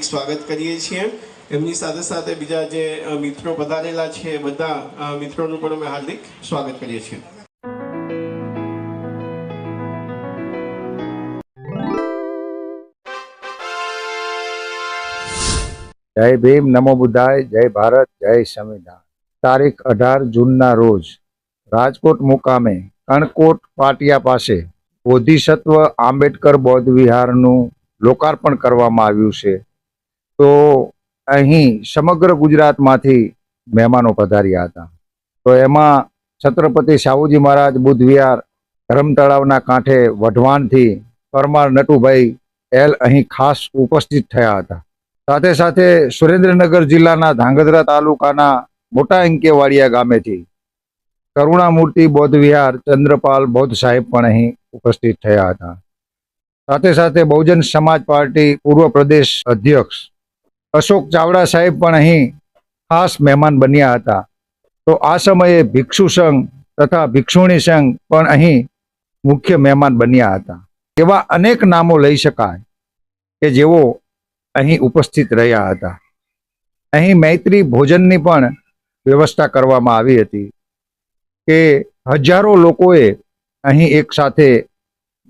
હાર્दिक स्वागत કરીએ છીએ। એમની સાથે સાથે બીજા જે મિત્રો પધારેલા છે બધા મિત્રોનું પણ અમે હાર્દિક સ્વાગત કરીએ છીએ। जय भीम, नमो बुद्धाय, जय भारत, जय संविधान। तारीख 18 जूनना रोज રાજકોટ મુકામે કણકોટ પાટિયા પાસે બોધિસત્વ આંબેડકર બૌદ્ધ વિહારનું લોકાર્પણ કરવામાં આવ્યું છે। તો અહીં સમગ્ર ગુજરાતમાંથી મહેમાનો પધાર્યા હતા। તો એમાં છત્રપતિ સાહુજી મહારાજ બુદ્ધ વિહાર ધરમ તળાવના કાંઠે વઢવાણથી પરમાર નટુભાઈ એલ અહીં ખાસ ઉપસ્થિત થયા હતા। સાથે સાથે સુરેન્દ્રનગર જિલ્લાના ધાંગધ્રા તાલુકાના મોટા અંકેવાડિયા ગામેથી કરુણામૂર્તિ બૌદ્ધ વિહાર ચંદ્રપાલ બૌદ્ધ સાહેબ પણ અહીં ઉપસ્થિત થયા હતા। સાથે સાથે બહુજન સમાજ પાર્ટી પૂર્વ પ્રદેશ અધ્યક્ષ અશોક ચાવડા સાહેબ પણ અહીં ખાસ મહેમાન બન્યા હતા। તો આ સમયે ભિક્ષુ સંઘ તથા ભિક્ષુણી સંઘ પણ અહીં મુખ્ય મહેમાન બન્યા હતા। એવા અનેક નામો લઈ શકાય કે જેઓ અહીં ઉપસ્થિત રહ્યા હતા। અહીં મૈત્રી ભોજનની પણ વ્યવસ્થા કરવામાં આવી હતી કે હજારો લોકોએ અહીં એક સાથે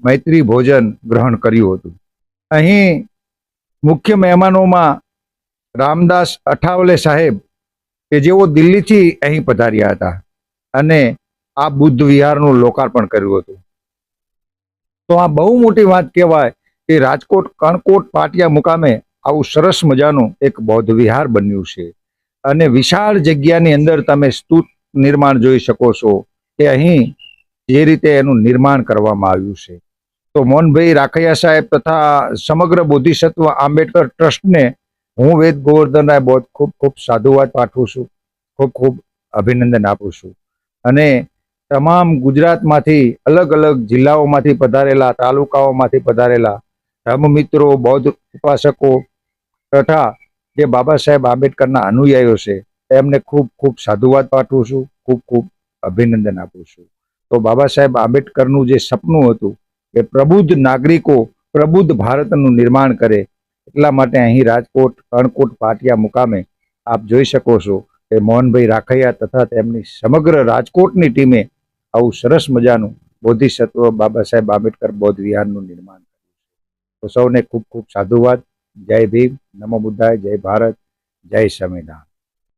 મૈત્રી ભોજન ગ્રહણ કર્યું હતું। અહીં મુખ્ય મહેમાનોમાં રામદાસ અઠાવલે સાહેબ કે જેઓ દિલ્હીથી અહીં પધાર્યા હતા અને આ બુદ્ધ વિહારનું લોકાર્પણ કર્યું હતું। તો આ બહુ મોટી વાત કહેવાય કે રાજકોટ કણકોટ પાટિયા મુકામે આવું સરસ મજાનું એક બૌદ્ધ વિહાર બન્યું છે અને વિશાળ જગ્યાની અંદર તમે સ્તુત નિર્માણ જોઈ શકો છો કે અહીં જે રીતે એનું નિર્માણ કરવામાં આવ્યું છે। તો મોહનભાઈ રાખૈયા સાહેબ તથા સમગ્ર બોધિસત્વ આંબેડકર ટ્રસ્ટને હું વેદ ગોવર્ધનરાય બૌદ્ધ ખૂબ ખૂબ સાધુવાદ પાઠવું છું, ખૂબ ખૂબ અભિનંદન આપું છું। અને તમામ ગુજરાતમાંથી અલગ અલગ જિલ્લાઓમાંથી પધારેલા, તાલુકાઓમાંથી પધારેલા ધર્મ મિત્રો, બૌદ્ધ ઉપાસકો તથા જે બાબા સાહેબ આંબેડકરના અનુયાયીઓ છે એમને ખૂબ ખૂબ સાધુવાદ પાઠવું છું, ખૂબ ખૂબ અભિનંદન આપું છું। તો બાબા સાહેબ આંબેડકરનું જે સપનું હતું કે પ્રબુદ્ધ નાગરિકો પ્રબુદ્ધ ભારતનું નિર્માણ કરે, એટલા માટે અહીં રાજકોટ કણકોટ પાટિયા મુકામે આપ જોઈ શકો છો કે મોહનભાઈ રાખૈયા તથા તેમની સમગ્ર રાજકોટની ટીમે આવું સરસ મજાનું બોધિસત્વ બાબા સાહેબ આંબેડકર બૌદ્ધ વિહારનું નિર્માણ કર્યું। તો સૌને ખૂબ ખૂબ સાધુવાદ। જય ભીમ, નમો બુદ્ધાય, જય ભારત, જય સંવિધાન।